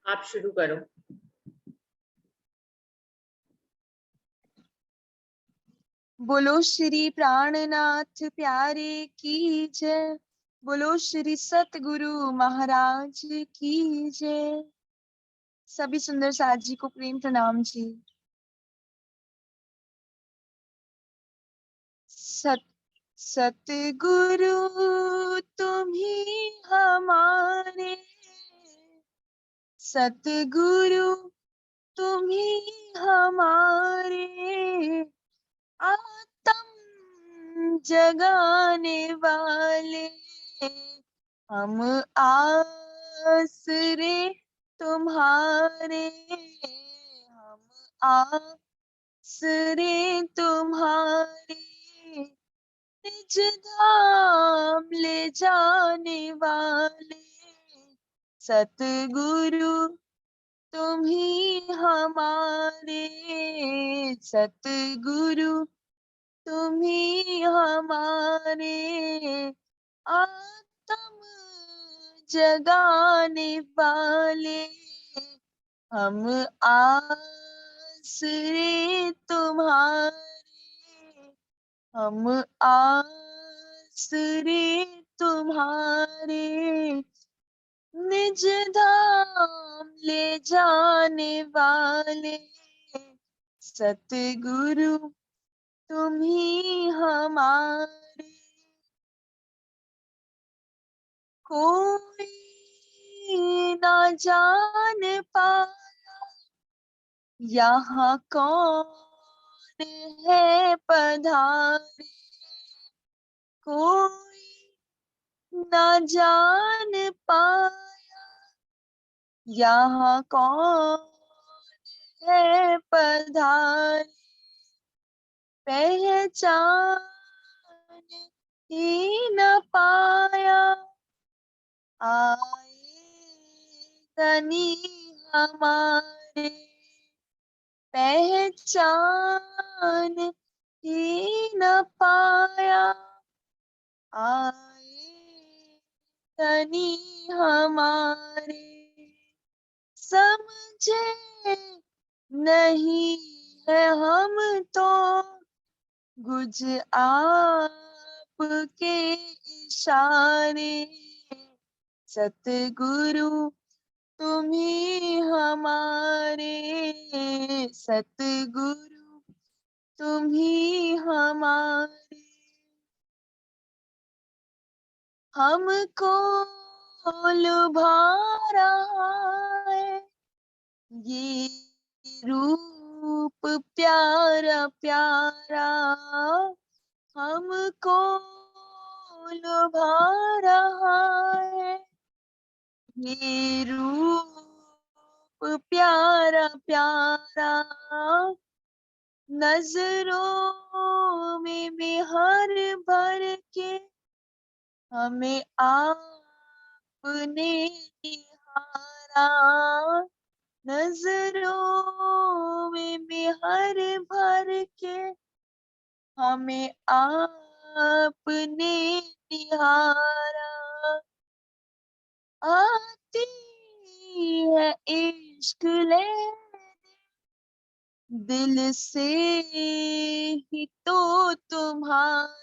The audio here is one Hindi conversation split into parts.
आप शुरू करो। बोलो श्री प्राणनाथ प्यारे की जय। बोलो श्री सतगुरु महाराज की जय। सभी सुंदर साथ जी को प्रेम प्रणाम जी। सतगुरु तुम ही हमारे, सतगुरु तुम ही हमारे, आत्म जगाने वाले, हम आसरे तुम्हारे, हम आसरे तुम्हारे, निज धाम ले जाने वाले, सतगुरु तुम ही हमारे, सतगुरु तुम ही हमारे, आत्म जगाने वाले, हम आसरे तुम्हारे, हम आसरे तुम्हारे, निज धाम ले जाने वाले, सतगुरु तुम ही हमारे। कोई ना जान पाया यहाँ कौन है पधारे, कोई ना जान पाया यहाँ कौन है पधारे, पहचान ही न पाया आए धनी हमारे, पहचान ही न पाया आए धनी हमारे, समझे नहीं है हम तो गुज आपके इशारे, सतगुरु तुम ही हमारे, सतगुरु तुम ही हमारे, हमको लुभा रहा है ये रूप प्यारा प्यारा, हमको लुभा रहा है ये रूप प्यारा प्यारा, नजरों में बिहार भर के हमें आपने निहारा, नजरों में बिहार भर के हमें आपने निहारा, आती है इश्क लेने दिल से ही तो तुम्हारे,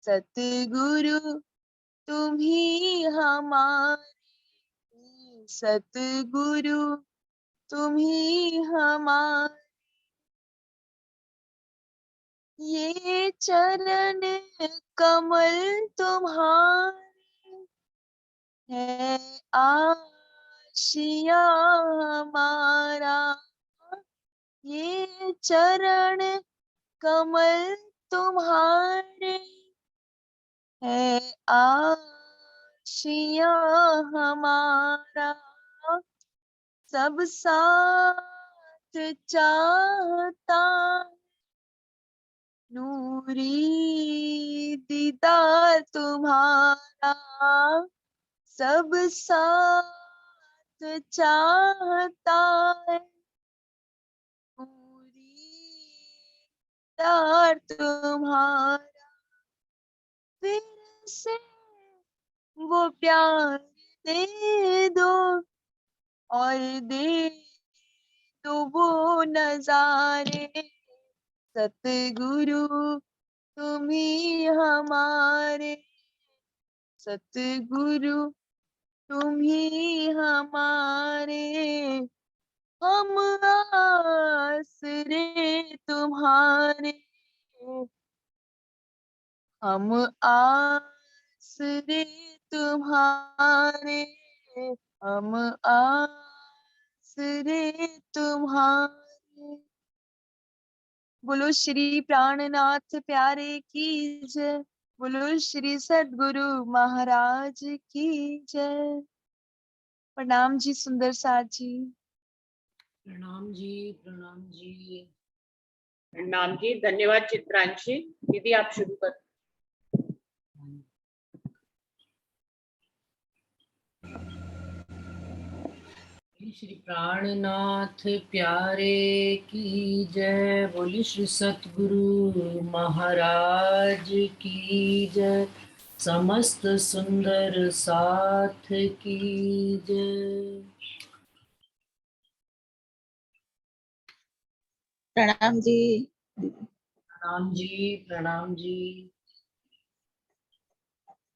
सतगुरु तुम ही हमारे, सतगुरु तुम ही हमारे, ये चरण कमल तुम्हारे है आशिया हमारा, ये चरण कमल तुम्हारे है आशिया हमारा, सब साथ चाहता नूरी दीदार तुम्हारा, सब साथ चाहता है नूरी दीदार तुम्हारा, फिर से वो प्यार दे दो और दे तो वो नजारे, सतगुरु तुम ही हमारे, सतगुरु तुम ही हमारे, हम आसरे तुम्हारे, हम आसरे तुम्हारे, हम आसरे तुम्हारे। बोलो श्री प्राणनाथ प्यारे की जय, बोलो श्री सद्गुरु महाराज की जय। प्रणाम जी सुंदर साथ जी। प्रणाम जी, प्रणाम जी। प्रणाम जी, धन्यवाद चित्रांशी। दीदी आप शुरू कर। श्री प्राणनाथ प्यारे की जय, बोली श्री सतगुरु महाराज की जय, समस्त सुंदर साथ की जय। प्रणाम जी। प्रणाम जी, प्रणाम जी।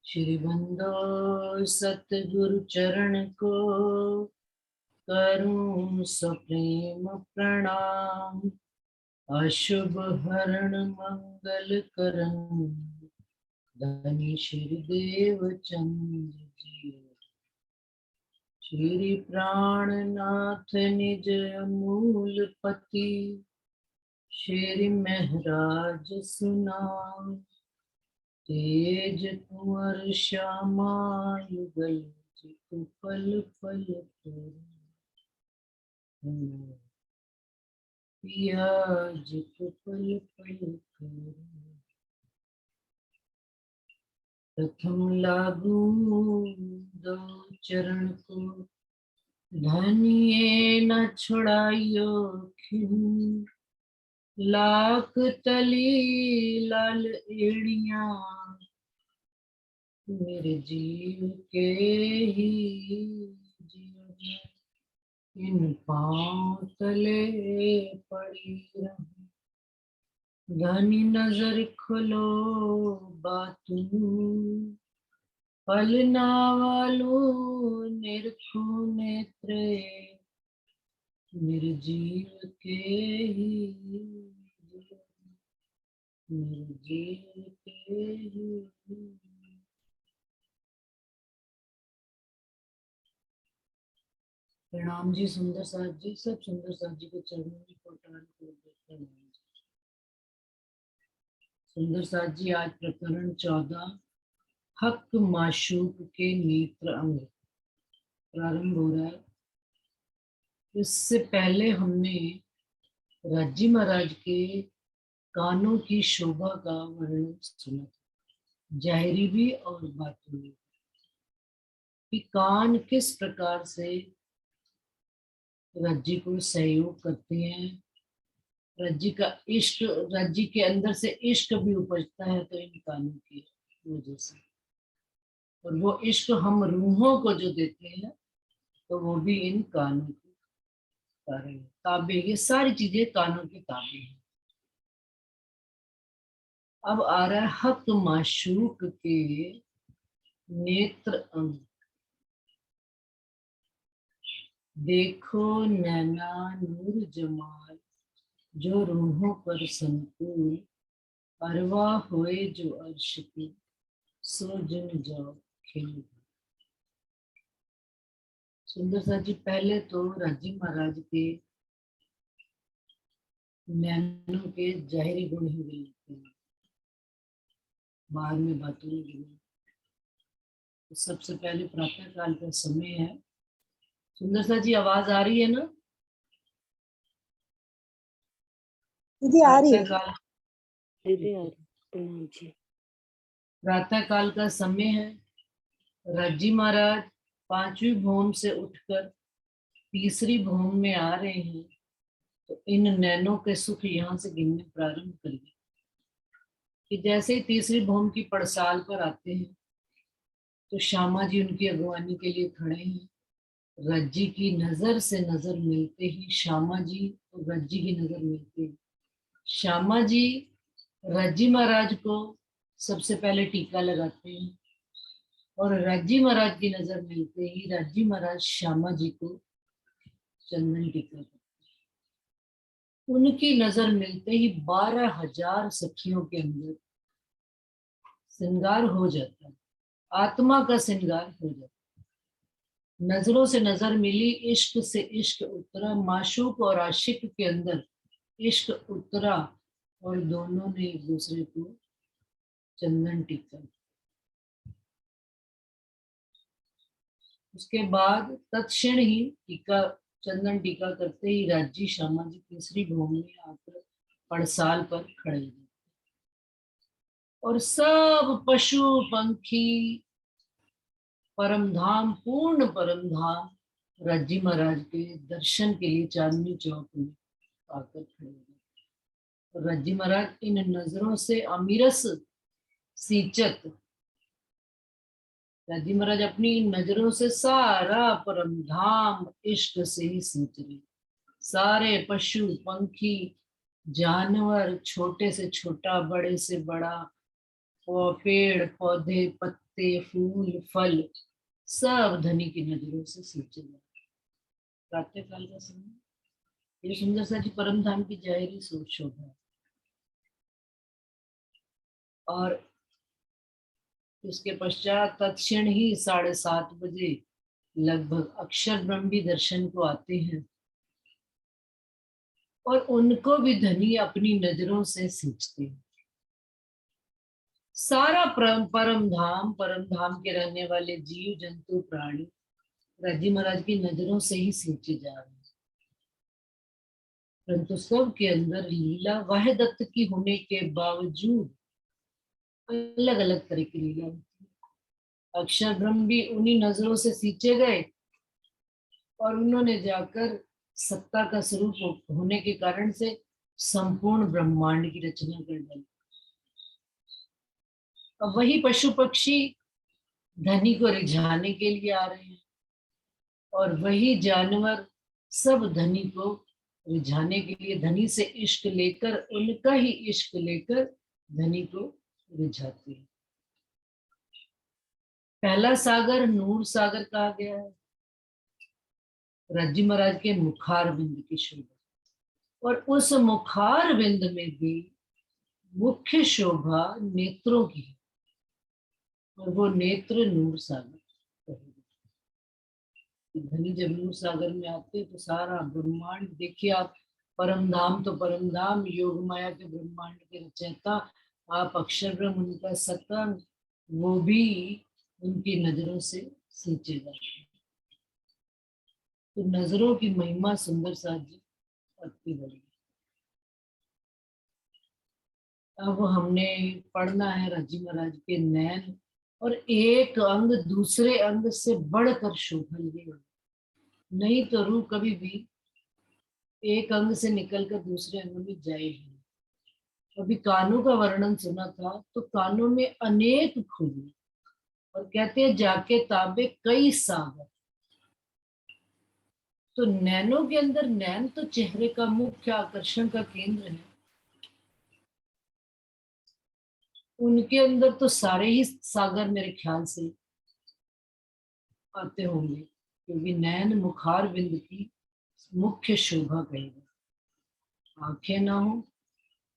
श्री बंदो सतगुरु चरण को करूं सप्रेम प्रणाम, अशुभ हरण मंगल करन, धनी श्री देव चंद्र जी। श्री प्राणनाथ निज अमूल पति, श्री महराज सुनाम, तेज कुंवर श्यामा युगल, पल पल पिया जित पल पल कर। प्रथम लागू दो चरण को, धनिये न छुड़ाइयो खिन, लाख तली लाल एड़िया, मेरे जीव के ही जीव, इन पाँव तले पड़ी रही, धनी नजर खोलो बातू, पलना वालो निरखो नेत्रे, मेरे जीव के ही जीव, मेरे जीव के ही। प्रणाम जी सुंदर साथ जी, सब सुंदर साथ जी के चरणों में प्रणाम करते हैं। सुंदर साथ जी आज प्रकरण 14 हक माशूक के नेत्र अंग प्रारंभ हो रहा है। इससे पहले हमने राजी महाराज के कानों की शोभा का वर्णन सुना, जाहिरी भी और बातूनी, कि कान किस प्रकार से रज्जी को सहयोग करते हैं, रज्जी का इश्क, रज्जी के अंदर से इश्क भी उपजता है तो इन कानों की वजह से, और वो इश्क हम रूहों को जो देते हैं तो वो भी इन कानों के कारण। ताबे, ये सारी चीजें कानों के ताबे हैं। अब आ रहा है हक माशूक के नेत्र अंग। देखो नैना नूर जमाल, जो रूहों पर संकुल, अरवा हुए जो अर्श की, सो जिन जाओ खिल। सुंदर सा जी, पहले तो राजी महाराज के नैनों के जाहिरी गुण ही मिलते हैं, बाद में बातों में गिने। तो सबसे पहले प्रातः काल का समय है। सुंदर सा जी आवाज आ रही है ना? दीदी आ रही है। प्रातः काल का समय है। राजी महाराज 5वीं भूम से उठकर तीसरी भूम में आ रहे हैं, तो इन नैनों के सुख यहाँ से गिनने प्रारंभ करिए कि जैसे ही तीसरी भूम की पड़साल पर आते हैं तो श्यामा जी उनकी अगवानी के लिए खड़े हैं। रज्जी की नजर से नजर मिलते ही श्यामा जी और रज्जी की नजर मिलते ही श्यामा जी रज्जी महाराज को सबसे पहले टीका लगाते हैं और रज्जी महाराज की नजर मिलते ही रज्जी महाराज श्यामा जी को चंदन टीका करते हैं। उनकी नजर मिलते ही 12,000 सखियों के अंदर श्रृंगार हो जाता है, आत्मा का श्रृंगार हो जाता है। नजरों से नजर मिली, इश्क से इश्क उतरा, माशूक और आशिक के अंदर इश्क उतरा और दोनों ने एक दूसरे को चंदन टीका। उसके बाद तत्क्षण ही टीका चंदन टीका करते ही राज्जी श्यामा जी तीसरी भूमि में आकर पड़साल पर खड़े हुए और सब पशु पंखी परमधाम पूर्ण परमधाम रज्जी महाराज के दर्शन के लिए चांदनी चौक में आकर खड़े हुए। और रज्जी महाराज इन नजरों से अमीरस सींचत, रज्जी महाराज अपनी इन नजरों से सारा परमधाम इश्क से ही सींच रहे। सारे पशु पंखी जानवर, छोटे से छोटा बड़े से बड़ा, पेड़ पौधे पत्ते फूल फल, सब धनी की नजरों से सींचे जाते। प्रातः काल का समय, ये सुंदर सा जी परम धाम की जाहिरी शोभा है। और इसके पश्चात तत्क्षण ही 7:30 बजे लगभग अक्षर ब्रह्म भी दर्शन को आते हैं और उनको भी धनी अपनी नजरों से सींचते हैं। सारा परम धाम के रहने वाले जीव जंतु प्राणी रज्जी महाराज की नजरों से ही सींचे जा रहे हैं। परंतु सब के अंदर लीला वाहिद दत्त की होने के बावजूद अलग अलग तरह की लीला होती है। अक्षर ब्रह्म भी उन्हीं नजरों से सींचे गए और उन्होंने जाकर सत्ता का स्वरूप होने के कारण से संपूर्ण ब्रह्मांड की रचना कर डाली। अब वही पशु पक्षी धनी को रिझाने के लिए आ रहे हैं और वही जानवर सब धनी को रिझाने के लिए, धनी से इश्क लेकर, उनका ही इश्क लेकर धनी को रिझाते हैं। पहला सागर नूर सागर कहा गया है, रज्जी महाराज के मुखार बिंद की शोभा, और उस मुखार बिंद में भी मुख्य शोभा नेत्रों की है और वो नेत्र नूर सागर। धनी जब नूर सागर में आते तो सारा ब्रह्मांड देखिए आप, परमधाम तो परमधाम, योग माया के ब्रह्मांड के रचयिता आप अक्षर ब्रह्म, उनका सत्ता, वो भी उनकी नजरों से सींचे जाते हैं। तो नजरों की महिमा सुंदर सा जी अति बड़ी। अब हमने पढ़ना है रज्जी महाराज के नैन, और एक अंग दूसरे अंग से बढ़कर शोभा लिए, नहीं तो रूह कभी भी एक अंग से निकलकर दूसरे अंग में जाए ही। अभी कानों का वर्णन सुना था तो कानों में अनेक खूबियां, और कहते हैं जाके ताबे कई सागर। तो नैनों के अंदर, नैन तो चेहरे का मुख्य आकर्षण का केंद्र है, उनके अंदर तो सारे ही सागर मेरे ख्याल से आते होंगे, क्योंकि नैन मुखार बिंद की मुख्य शोभा कहेगा। आंखें ना हो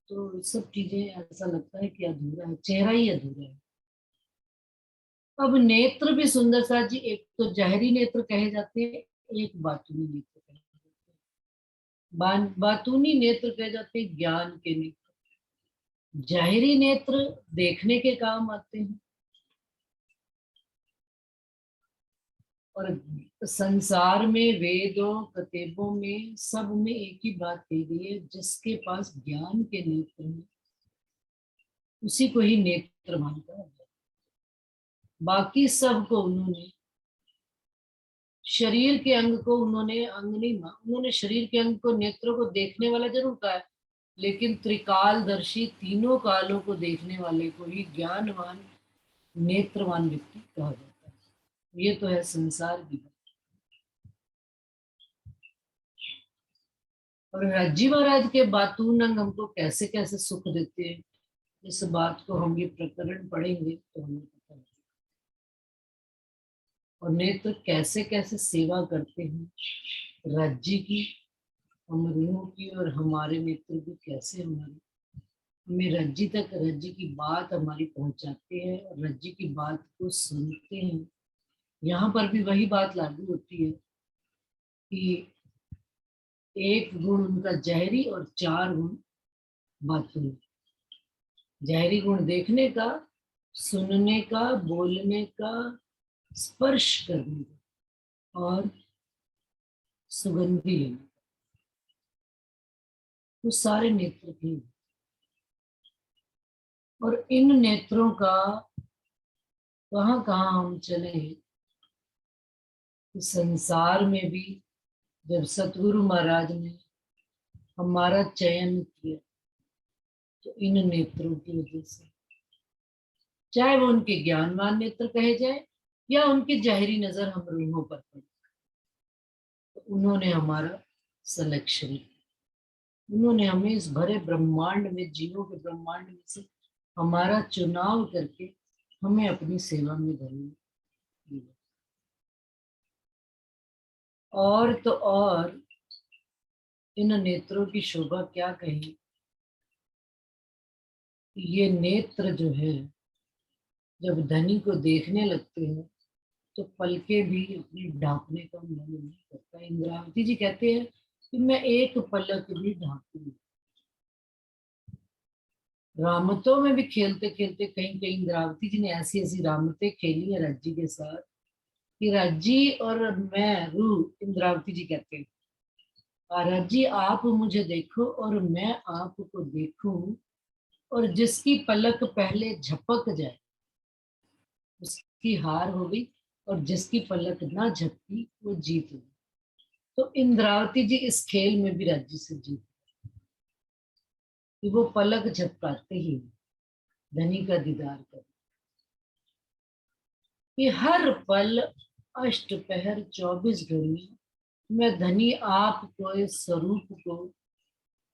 तो सब चीजें ऐसा लगता है कि अधूरा है, चेहरा ही अधूरा है। अब नेत्र भी सुंदर सा जी, एक तो जाहिरी नेत्र कहे जाते हैं, एक बातूनी नेत्र कहे जाते हैं। बातूनी नेत्र कहे जाते हैं ज्ञान के नेत्र, जाहिरी नेत्र देखने के काम आते हैं। और संसार में वेदों कतेबों में सब में एक ही बात कही गई है, जिसके पास ज्ञान के नेत्र हैं उसी को ही नेत्रवान कहा जाता है। बाकी सबको उन्होंने शरीर के अंग को उन्होंने अंग नहीं माना, उन्होंने शरीर के अंग को, नेत्रों को देखने वाला जरूर कहा है, लेकिन त्रिकालदर्शी तीनों कालों को देखने वाले को ही ज्ञानवान नेत्रवान व्यक्ति कहा जाता है। ये तो है संसार की बात। और राज्जी महाराज के बातून अंग हमको कैसे कैसे सुख देते हैं, इस बात को हम ये प्रकरण पढ़ेंगे तो हमें पता लगेगा। और नेत्र कैसे कैसे सेवा करते हैं राज्जी की, अमरूहों की, और हमारे नेत्र भी कैसे हमें रज्जी तक, रज्जी की बात हमारी पहुंचाते हैं और रज्जी की बात को सुनते हैं। यहाँ पर भी वही बात लागू होती है कि एक गुण उनका जहरी और 4 गुण बातूनी। जहरी गुण देखने का, सुनने का, बोलने का, स्पर्श करने का और सुगंधी लेने का, वो सारे नेत्र के। और इन नेत्रों का कहाँ कहाँ हम चले, इस संसार में भी जब सतगुरु महाराज ने हमारा चयन किया तो इन नेत्रों की वजह से, चाहे वो उनके ज्ञानवान नेत्र कहे जाए या उनकी जहरी नजर हम रूहों पर पड़ी, तो उन्होंने हमारा सिलेक्शन किया। उन्होंने हमें इस भरे ब्रह्मांड में, जीवों के ब्रह्मांड में से हमारा चुनाव करके हमें अपनी सेवा में धर्म दिया। और तो और इन नेत्रों की शोभा क्या कहें। ये नेत्र जो है जब धनी को देखने लगते हैं तो पलके भी अपने ढांकने का मन नहीं करता। इंद्रावती जी कहते हैं कि मैं एक पलक भी ढांकूं। रामतों में भी खेलते खेलते कहीं कहीं इंद्रावती जी ने ऐसी ऐसी रामतें खेली है राज्जी के साथ कि राज्जी और मैं रू, इंद्रावती जी कहते हैं राज्जी आप मुझे देखो और मैं आपको देखूं, और जिसकी पलक पहले झपक जाए उसकी हार हो गई, और जिसकी पलक ना झपकी वो जीत गई। तो इंद्रावती जी इस खेल में भी राज्य से जीत, कि वो पलक झपकाते ही धनी का दीदार कर, कि हर पल अष्टपहर 24 घड़ियां मैं धनी आपको, इस स्वरूप को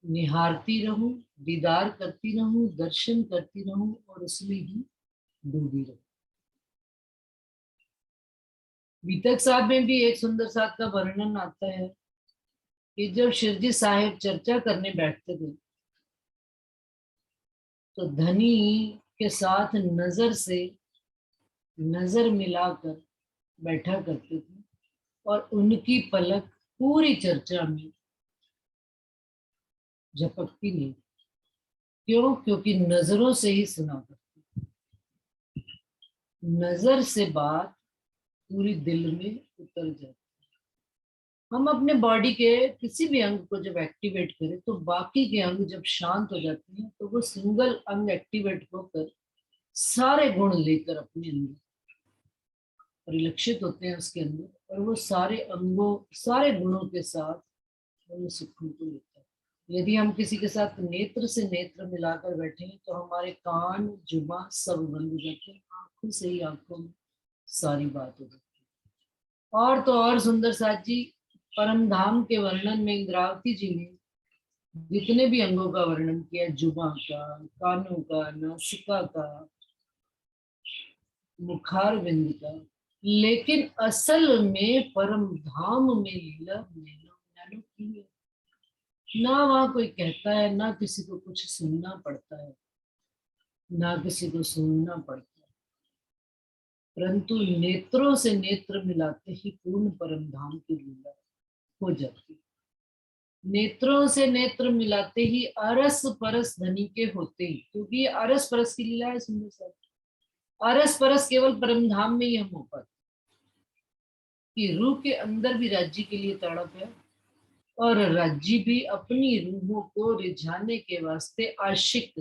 निहारती रहूं, दीदार करती रहूं, दर्शन करती रहूं और उसमें ही डूबी रहूं। बीतक साहब में भी एक सुंदर साथ का वर्णन आता है कि जब शिवजी साहिब चर्चा करने बैठते थे तो धनी के साथ नजर से नजर मिलाकर बैठा करते थे और उनकी पलक पूरी चर्चा में झपकती नहीं। क्यों? क्योंकि नजरों से ही सुना करते, नजर से बात पूरी दिल में उतर जाती। हम अपने बॉडी के किसी भी अंग को जब एक्टिवेट करें तो बाकी के अंग जब शांत हो जाते हैं तो वो सिंगल अंग एक्टिवेट होकर सारे गुण लेकर अपने अंदर परिलक्षित होते हैं उसके अंदर, और वो सारे अंगों, सारे गुणों के साथ उन सुखों को लेता है। यदि हम किसी के साथ नेत्र से नेत्र मिलाकर बैठे हैं तो हमारे कान, जुबान सब बंद हो जाते हैं, आंखों से ही आंखों में सारी बात हो जाती है। और तो और सुंदर साथ जी परम धाम के वर्णन में इंद्रावती जी ने जितने भी अंगों का वर्णन किया, जुबान का, कानों का, नासिका का, मुखार बिंद का, लेकिन असल में परम धाम में लीला नैनो की है। ना वहां कोई कहता है, ना किसी को कुछ सुनना पड़ता है, ना किसी को सुनना पड़ता है, परंतु नेत्रों से नेत्र मिलाते ही पूर्ण परम धाम की लीला हो जाती है। नेत्रों से नेत्र मिलाते ही अरस परस धनी के होते ही, क्योंकि ये अरस परस की लीला है सुंदर साहब। अरस परस केवल परम धाम में ही हम हो पाते कि रूह के अंदर भी राज्य के लिए तड़प है, और राज्य भी अपनी रूहों को रिझाने के वास्ते आशिक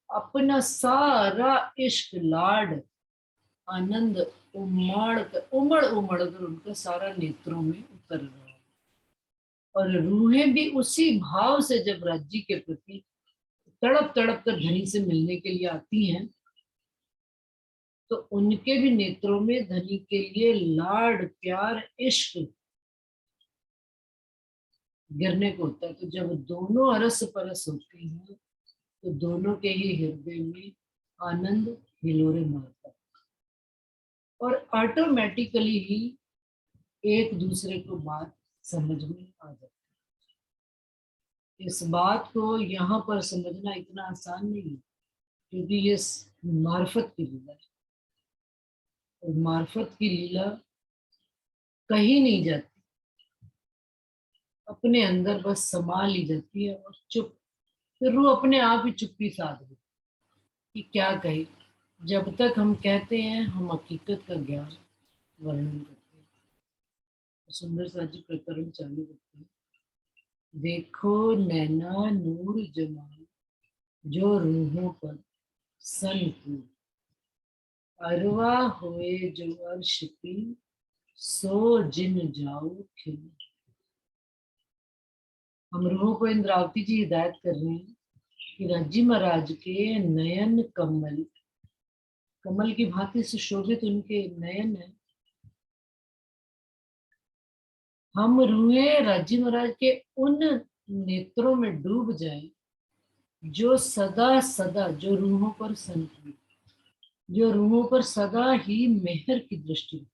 अपना सारा इश्क, लाड, आनंद उमड़ उमड़ कर उनका सारा नेत्रों में उतर रहा है। और रूहें भी उसी भाव से जब राज्य के प्रति तड़प तड़प कर धनी से मिलने के लिए आती हैं तो उनके भी नेत्रों में धनी के लिए लाड, प्यार, इश्क गिरने को होता है। तो जब दोनों अरस परस होते हैं तो दोनों के ही हृदय में आनंद हिलोरे मारता है और ऑटोमेटिकली ही एक दूसरे को बात समझ में आ जाती है। इस बात को यहाँ पर समझना इतना आसान नहीं है, क्योंकि ये मार्फत की लीला है और मार्फत की लीला कहीं नहीं जाती, अपने अंदर बस समा ली जाती है और चुप, फिर रूह अपने आप ही चुप्पी साध लेती कि क्या कहे। जब तक हम कहते हैं हम हकीकत का ज्ञान वर्णन करते हैं। सुंदर सा जी प्रकरण चालू करते हैं। देखो नैना नूर जमां जो रूहों पर सन की, अरवा हुए जो अर्श की, सो जिन जाओ खिल। हम रूहों को इंद्रावती जी हिदायत कर रहे हैं कि राजी महाराज के नयन कमल, कमल की भांति सुशोभित उनके नयन है। हम रूहें राजी महाराज के उन नेत्रों में डूब जाएं जो सदा सदा, जो रूहों पर संतुलित, जो रूहों पर सदा ही मेहर की दृष्टि।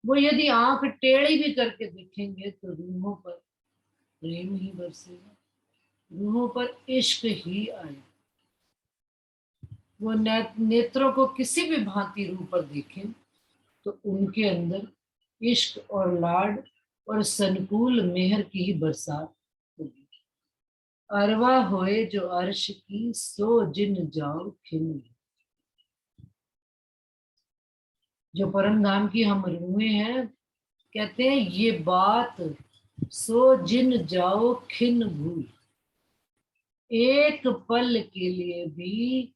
वो यदि आंख टेढ़ी भी करके देखेंगे तो रूहों पर प्रेम ही बरसेगा, रूहों पर इश्क ही आएगा। वो नेत्रों को किसी भी भांति रूह पर देखें तो उनके अंदर इश्क और लाड और संकुल मेहर की ही बरसात होगी। अरवा होए जो अर्श की, सो जिन जाओ खिल। जो परम धाम की हम रूहें हैं, कहते हैं ये बात, सो जिन जाओ खिन भूल। एक पल के लिए भी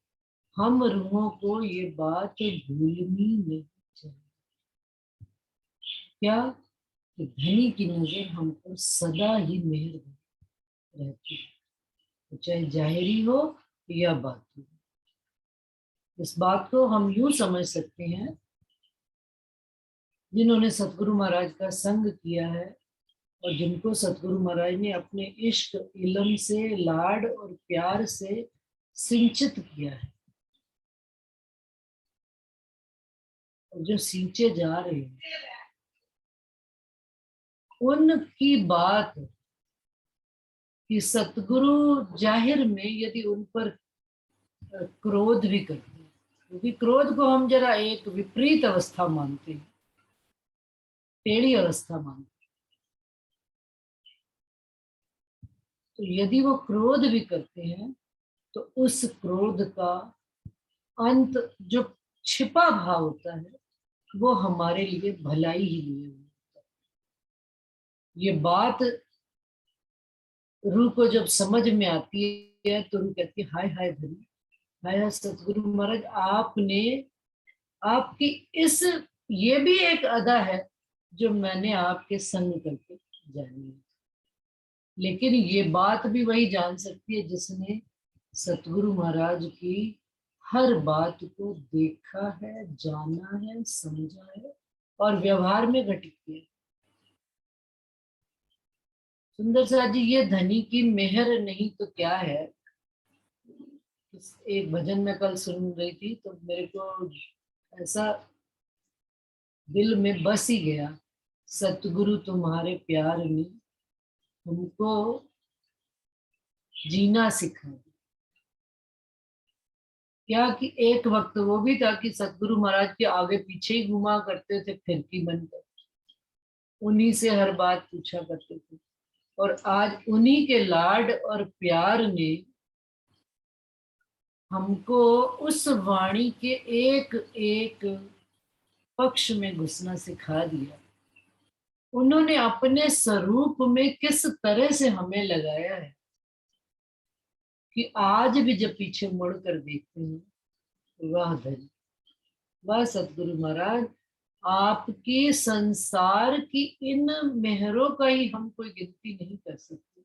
हम रूहों को ये बात भूलनी नहीं चाहिए। क्या? कि धनी की नजर हम पर सदा ही मेहर रहती है, तो चाहे जाहिरी हो या बाती। इस बात को हम यूं समझ सकते हैं, जिन्होंने सतगुरु महाराज का संग किया है और जिनको सतगुरु महाराज ने अपने इश्क इलम से, लाड और प्यार से सिंचित किया है, और जो सींचे जा रहे हैं, उनकी बात कि सतगुरु जाहिर में यदि उन पर क्रोध भी करते हैं, क्योंकि क्रोध को हम जरा एक विपरीत अवस्था मानते हैं, टेढ़ी अवस्था मानते हैं, तो यदि वो क्रोध भी करते हैं तो उस क्रोध का अंत जो छिपा भाव होता है वो हमारे लिए भलाई ही लिए होता है। ये बात रूह को जब समझ में आती है तो रूह कहती है हाय हाय धनी, हाय सतगुरु महाराज, आपने, आपकी इस, ये भी एक अदा है जो मैंने आपके संग करके जानी है। लेकिन ये बात भी वही जान सकती है जिसने सतगुरु महाराज की हर बात को देखा है, जाना है, समझा है और व्यवहार में घटित किया। सुंदर सा जी, ये धनी की मेहर नहीं तो क्या है। एक भजन में कल सुन रही थी तो मेरे को ऐसा दिल में बस ही गया, सतगुरु तुम्हारे प्यार ने हमको जीना सिखा। क्या कि एक वक्त वो भी था कि सतगुरु महाराज के आगे पीछे ही घुमा करते थे फिरकी बनकर, उन्हीं से हर बात पूछा करते थे, और आज उन्हीं के लाड और प्यार ने हमको उस वाणी के एक एक पक्ष में घुसना सिखा दिया। उन्होंने अपने स्वरूप में किस तरह से हमें लगाया है कि आज भी जब पीछे मुड़ कर देखते हैं, वाह धनी, वाह सतगुरु महाराज, आपकी संसार की इन मेहरों का ही हम कोई गिनती नहीं कर सकते।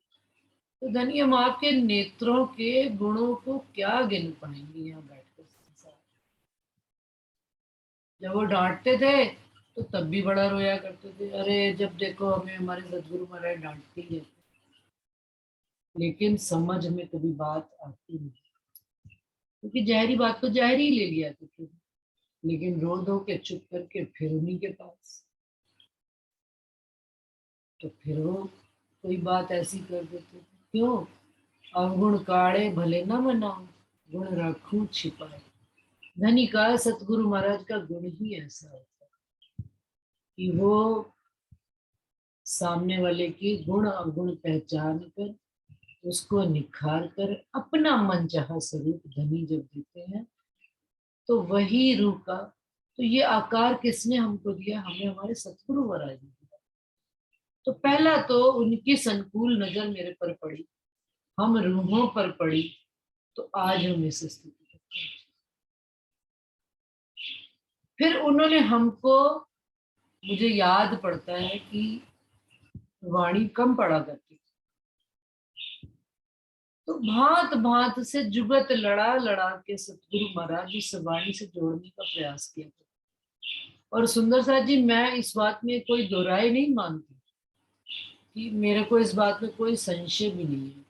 तो धनी, हम आपके नेत्रों के गुणों को क्या गिन पाएंगे यहाँ बैठकर। संसार जब वो डांटते थे तो तब भी बड़ा रोया करते थे, अरे जब देखो हमें हमारे सदगुरु महाराज डांटते ही रहते, लेकिन समझ में कभी बात आती नहीं, क्योंकि जहरी बात तो जहरी ही ले लिया करते थे, लेकिन रो धो के चुप करके फिर उन्हीं के पास, तो फिर वो कोई बात ऐसी कर देते थे, क्यों? अवगुण काढ़े भले न मनाओ, गुण रखूं छिपाए। धनी का सतगुरु महाराज का गुण ही ऐसा होता है कि वो सामने वाले की गुण अवगुण पहचान कर उसको निखार कर अपना मनचाहा स्वरूप धनी जब देते हैं, तो वही रूह का, तो ये आकार किसने हमको दिया? हमें हमारे सतगुरु महाराज ने दिया। तो पहला तो उनकी संकुल नजर मेरे पर पड़ी, हम रूहों पर पड़ी, तो आज हम इस स्थिति पर पहुंचे। फिर उन्होंने हमको, मुझे याद पड़ता है कि वाणी कम पड़ा करती, तो भांत भांत से जुगत लड़ा लड़ा के सतगुरु महाराज इस वाणी से जोड़ने का प्रयास किया। और सुंदर साथ जी, मैं इस बात में कोई दो राय नहीं मानती, कि मेरे को इस बात में कोई संशय भी नहीं है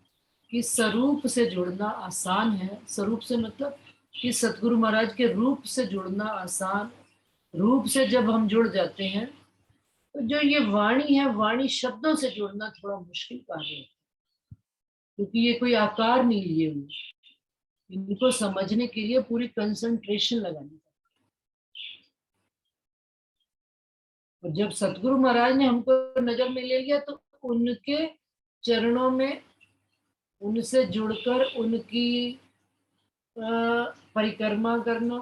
कि स्वरूप से जुड़ना आसान है। स्वरूप से मतलब कि सतगुरु महाराज के रूप से जुड़ना आसान, रूप से जब हम जुड़ जाते हैं, तो जो ये वाणी है, वाणी शब्दों से जुड़ना थोड़ा मुश्किल कार्य है, क्योंकि ये कोई आकार नहीं लिए हुए, इनको समझने के लिए पूरी कंसंट्रेशन लगानी पड़ती। और जब सतगुरु महाराज ने हमको नजर में ले लिया, तो उनके चरणों में, उनसे जुड़कर उनकी परिक्रमा करना,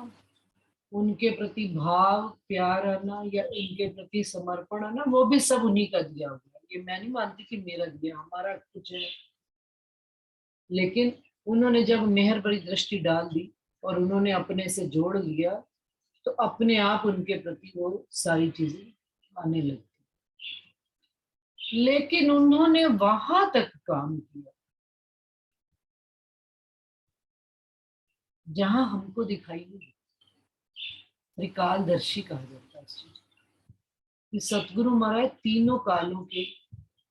उनके प्रति भाव प्यार आना या उनके प्रति समर्पण आना, वो भी सब उन्हीं का दिया हुआ है। ये मैं नहीं मानती कि मेरा दिया, हमारा कुछ है, लेकिन उन्होंने जब मेहर भरी दृष्टि डाल दी और उन्होंने अपने से जोड़ लिया, तो अपने आप उनके प्रति वो सारी चीजें आने लगती। लेकिन उन्होंने वहां तक काम किया जहां हमको दिखाई नहीं। त्रिकालदर्शी कहा जाता है कि सतगुरु महाराज तीनों कालों के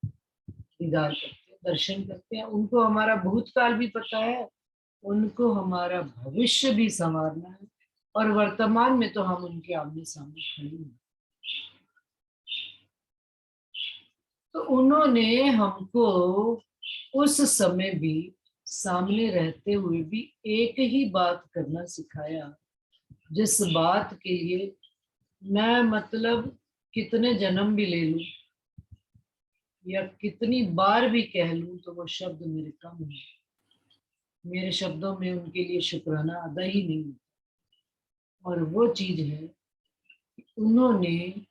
दीदार करते हैं, दर्शन करते हैं। उनको हमारा भूतकाल भी पता है, उनको हमारा भविष्य भी संवारना है, और वर्तमान में तो हम उनके आमने सामने खड़े हैं। तो उन्होंने हमको उस समय भी, सामने रहते हुए भी, एक ही बात करना सिखाया, जिस बात के लिए मैं मतलब कितने जन्म भी ले लूं या कितनी बार भी कह लूं, तो वो शब्द मेरे कम है। मेरे शब्दों में उनके लिए शुक्राना अदा ही नहीं। और वो चीज है कि उन्होंने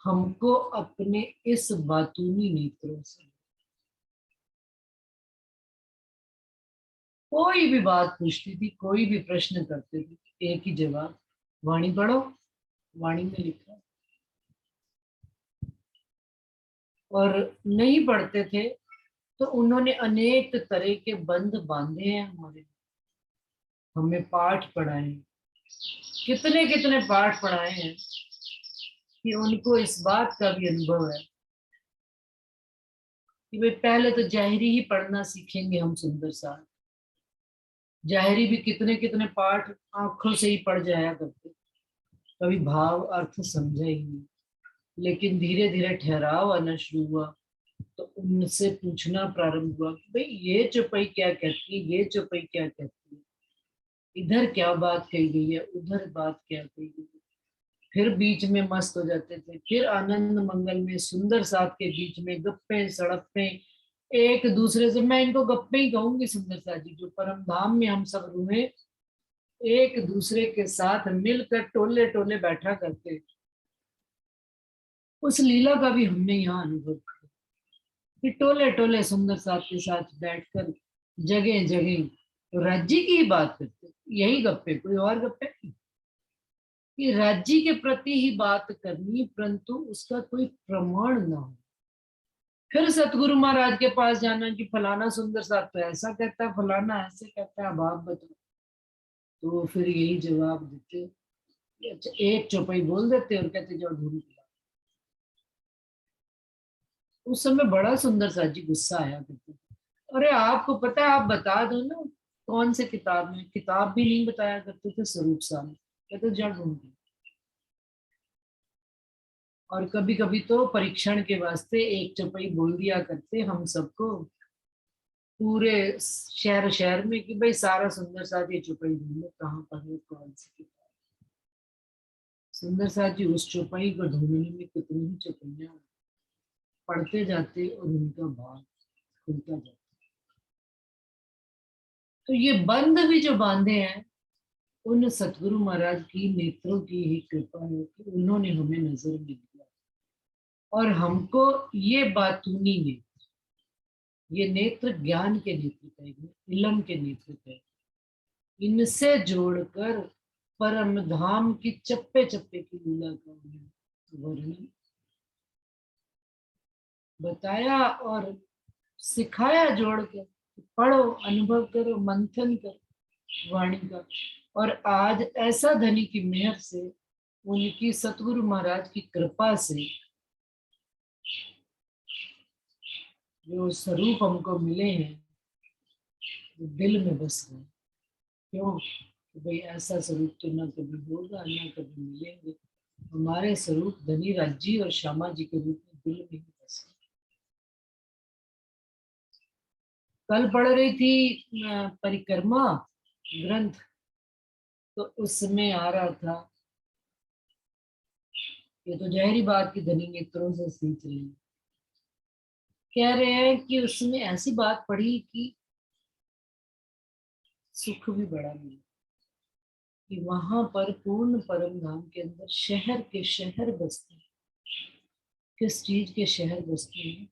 हमको अपने इस बातूनी नेत्रों से, कोई भी बात पूछती थी, कोई भी प्रश्न करते थे, एक ही जवाब, वाणी पढ़ो, वाणी में लिखा। और नहीं पढ़ते थे तो उन्होंने अनेक तरह के बंध बांधे हैं हमारे, हमें पाठ पढ़ाए, कितने कितने पाठ पढ़ाए हैं कि उनको इस बात का भी अनुभव है कि भाई पहले तो जाहिरी ही पढ़ना सीखेंगे हम। सुंदर सा जाहिरी भी कितने कितने पाठ आंखों से ही पढ़ जाया करते, कभी भाव अर्थ समझा ही नहीं। लेकिन धीरे धीरे ठहराव आना शुरू हुआ, तो उनसे पूछना प्रारंभ हुआ कि भाई ये चौपाई क्या कहती है, ये चौपाई क्या कहती है, इधर क्या बात कही गई है, उधर बात क्या कही गई है। फिर बीच में मस्त हो जाते थे, फिर आनंद मंगल में सुंदर साथ के बीच में गप्पे सड़प्पे एक दूसरे से, मैं इनको गप्पे ही कहूंगी सुंदर साथ जी, जो परम धाम में हम सब रूहे एक दूसरे के साथ मिलकर टोले टोले बैठा करते, उस लीला का भी हमने यहाँ अनुभव किया कि टोले टोले सुंदर साथ के साथ बैठकर जगह जगह राज्य की ही बात करते, यही गप्पे, कोई और गप्पे नहीं, कि राज्य के प्रति ही बात करनी, परंतु उसका कोई प्रमाण ना हो। फिर सतगुरु महाराज के पास जाना कि फलाना सुंदर साथ तो ऐसा कहता है, फलाना ऐसे कहता है, अब आप बताओ। तो फिर यही जवाब देते, अच्छा एक चौपाई बोल देते और कहते जाओ ढूंढ लो। उस समय बड़ा सुंदर सा जी गुस्सा आया करता था। अरे आपको पता है, आप बता दो ना कौन से किताब में, किताब भी नहीं बताया करते थे स्वरूप साहब, कहते जड़ ढूंढ। और कभी कभी तो परीक्षण के वास्ते एक चौपाई बोल दिया करते हम सबको पूरे शहर शहर में कि भाई सारा सुंदर साथ ये चौपाई ढूंढो कहाँ पर है कौन सी किताब। सुंदर साथ जी उस चौपाई को ढूंढने में कितनी ही चौपाइयां पढ़ते जाते और उनका भाव खुलता जाता। तो ये बंध भी जो बांधे हैं उन सतगुरु महाराज की नेत्रों की ही कृपा है कि उन्होंने हमें नजर में लिया और हमको ये बातूनी ने, ये नेत्र ज्ञान के नेत्र कहेंगे, इलम के नेत्र कहेंगे, इनसे जोड़कर परम धाम की चप्पे चप्पे की लीला का वर्णन बताया और सिखाया जोड़कर। पढ़ो, अनुभव करो, मंथन करो वाणी का। और आज ऐसा धनी की मेहर से, उनकी सतगुरु महाराज की कृपा से जो स्वरूप हमको मिले हैं वो दिल में बस गए। क्यों? कि भाई ऐसा स्वरूप तो ना कभी होगा ना कभी मिलेंगे। हमारे स्वरूप धनी राज जी और श्यामा जी के रूप में दिल में ही बस गए। कल पढ़ रही थी परिक्रमा ग्रंथ, तो उसमें आ रहा था, ये तो जहरी बात की धनी नेत्रों से सींच रही है। कह रहे हैं कि उसमें ऐसी बात पढ़ी कि सुख भी बड़ा मिला, कि वहां पर पूर्ण परम धाम के अंदर शहर के शहर बसते हैं। किस चीज के शहर बसते हैं?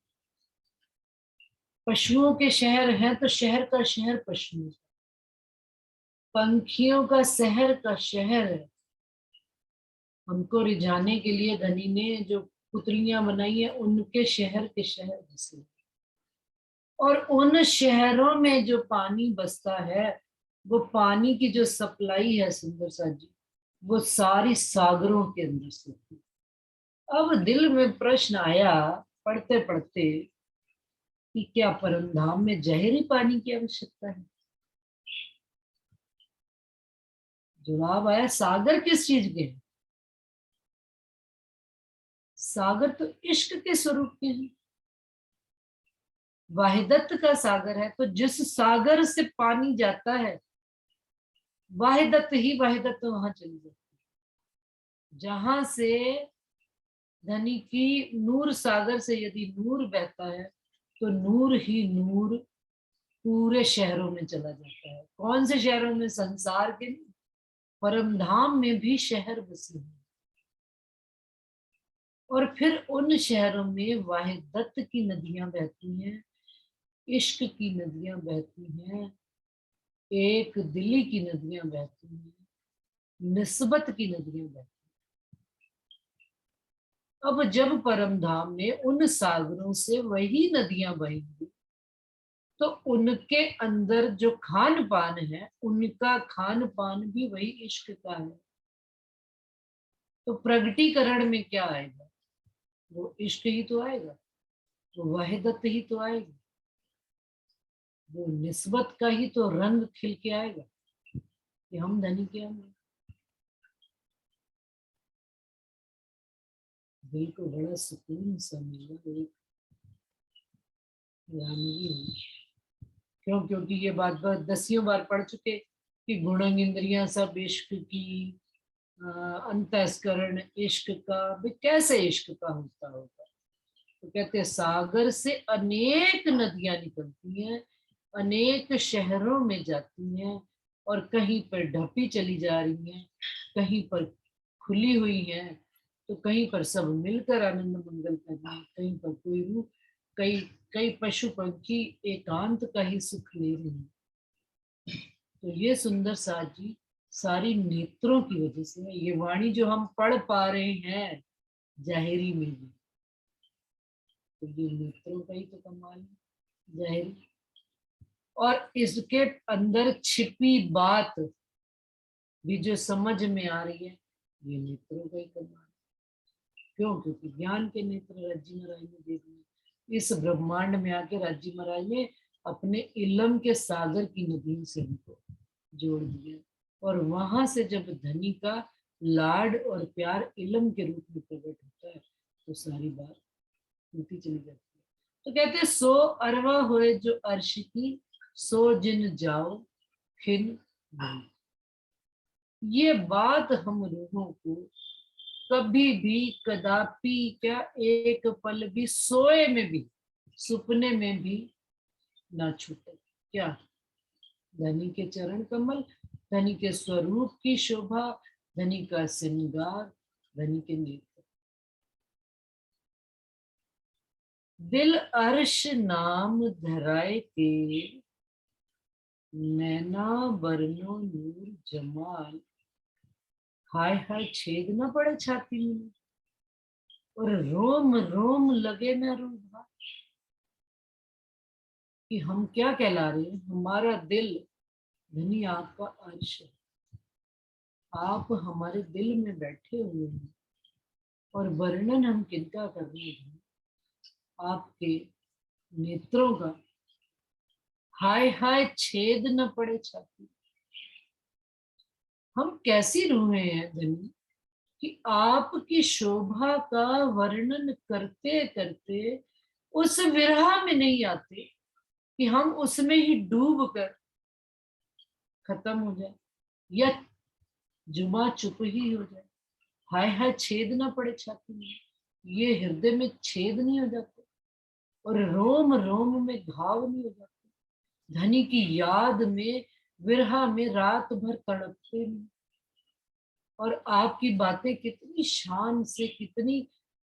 पशुओं के शहर हैं, तो शहर का शहर पशुओं, पंखियों का शहर का शहर है। हमको रिझाने के लिए धनी ने जो पुतलियां बनाई है उनके शहर के शहर बसे। और उन शहरों में जो पानी बसता है, वो पानी की जो सप्लाई है सुंदर सा जी, वो सारी सागरों के अंदर से थी। अब दिल में प्रश्न आया पढ़ते पढ़ते कि क्या परम धाम में जहरी पानी की आवश्यकता है? जवाब आया, सागर किस चीज के हैं? सागर तो इश्क के स्वरूप के हैं, वाहिदत का सागर है। तो जिस सागर से पानी जाता है, वाहिदत ही वाहिदत तो वहां चली जाती है। जहां से धनी की नूर सागर से यदि नूर बहता है, तो नूर ही नूर पूरे शहरों में चला जाता है। कौन से शहरों में? संसार के नहीं, परम धाम में भी शहर बसे हैं। और फिर उन शहरों में वाहिदत की नदियां बहती हैं, इश्क की नदियां बहती हैं, एक दिली की नदियां बहती हैं, निस्बत की नदियां बहती हैं। अब जब परम धाम में उन सागरों से वही नदियां बहेंगी, तो उनके अंदर जो खान पान है, उनका खान पान भी वही इश्क का है। तो प्रगटीकरण में क्या आएगा? वो इश्क ही तो आएगा, वो वहदत ही तो आएगी, वो निस्बत का ही तो रंग खिल के आएगा कि हम धनी के हम। दिल को बड़ा सुकून सा मिला एक रामजी हुई। क्यों? क्योंकि ये बात बात दसियों बार पढ़ चुके कि गुणंग इंद्रियां सब इश्क की, अंतस्करण इश्क का। भी कैसे इश्क का होता होगा? तो कहते हैं सागर से अनेक नदियां निकलती हैं, अनेक शहरों में जाती हैं, और कहीं पर ढपी चली जा रही हैं, कहीं पर खुली हुई हैं, तो कहीं पर सब मिलकर आनंद मंगल कर रहे हैं, कहीं पर कोई रूप, कई कई पशु पंछी एकांत का ही सुख ले रहे हैं। तो ये सुंदर साथ जी सारी नेत्रों की वजह से है। ये वाणी जो हम पढ़ पा रहे हैं जाहिरी में भी, तो ये नेत्रों का ही तो कमाल है जाहिरी। और इसके अंदर छिपी बात भी जो समझ में आ रही है, ये नेत्रों का ही कमाल है। क्यों? क्योंकि ज्ञान के नेत्र रज्जु नारायण ने दे दिए। इस ब्रह्मांड में आके राजी महाराज ने अपने इलम के सागर की नदियों से हमको जोड़ दिया। और वहां से जब धनी का लाड और प्यार इलम के रूप में प्रकट होता है तो सारी बात होती चली जाती है। तो कहते हैं, सो अरवा होए जो अर्श की, सो जिन जाओ खिन भई। ये बात हम रूहों को कभी भी कदापि क्या एक पल भी सोए में भी सुपने में भी ना छूटे। क्या? धनी के चरण कमल, धनी के स्वरूप की शोभा, धनी का श्रृंगार, धनी के नेत्र। दिल अर्श नाम धराए के, नैना बरनो नूर जमाल। हाय हाय छेद न पड़े छाती में, और रोम रोम लगे न रूबा। कि हम क्या कहला रहे हैं, हमारा दिल धनी आपका अर्श है, आप हमारे दिल में बैठे हुए हैं। और वर्णन हम किनका कर रहे हैं? आपके नेत्रों का। हाय हाय छेद न पड़े छाती। हम कैसी रूहें हैं धनी कि आपकी शोभा का वर्णन करते करते उस विरह में नहीं आते कि हम उसमें ही डूब कर खत्म हो जाए या जुमा चुप ही हो जाए। हाय हाय छेद ना पड़े छाती में, ये हृदय में छेद नहीं हो जाते और रोम रोम में घाव नहीं हो जाते। धनी की याद में विरह में रात भर तड़पते नहीं। और आपकी बातें कितनी शान से, कितनी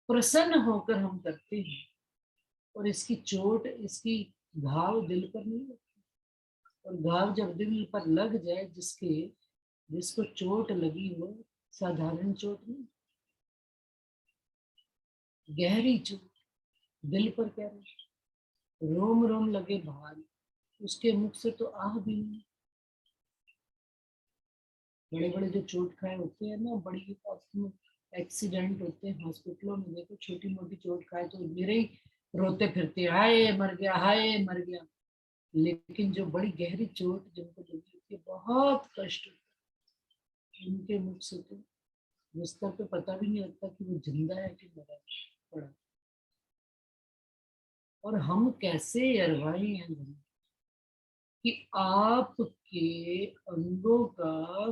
प्रसन्न होकर हम करते हैं, और इसकी चोट, इसकी घाव दिल पर नहीं लगती। और घाव जब दिल पर लग जाए, जिसको चोट लगी हो, साधारण चोट नहीं, गहरी चोट दिल पर कह रहे, रोम रोम लगे भारी, उसके मुख से तो आह भी नहीं। बड़े बड़े जो चोट खाए होते हैं ना, बड़ी एक्सीडेंट होते हैं हॉस्पिटलों में, देखो छोटी मोटी चोट खाए तो मेरे ही रोते फिरते, हाय मर गया, हाय मर गया। लेकिन जो बड़ी गहरी चोट जिनको लगी होती है, बहुत कष्ट होता है, उनके मुख से तो बिस्तर पे पता भी नहीं लगता कि वो जिंदा है कि मरा पड़ा। और हम कैसे अरवाए हैं कि आपके अंगों का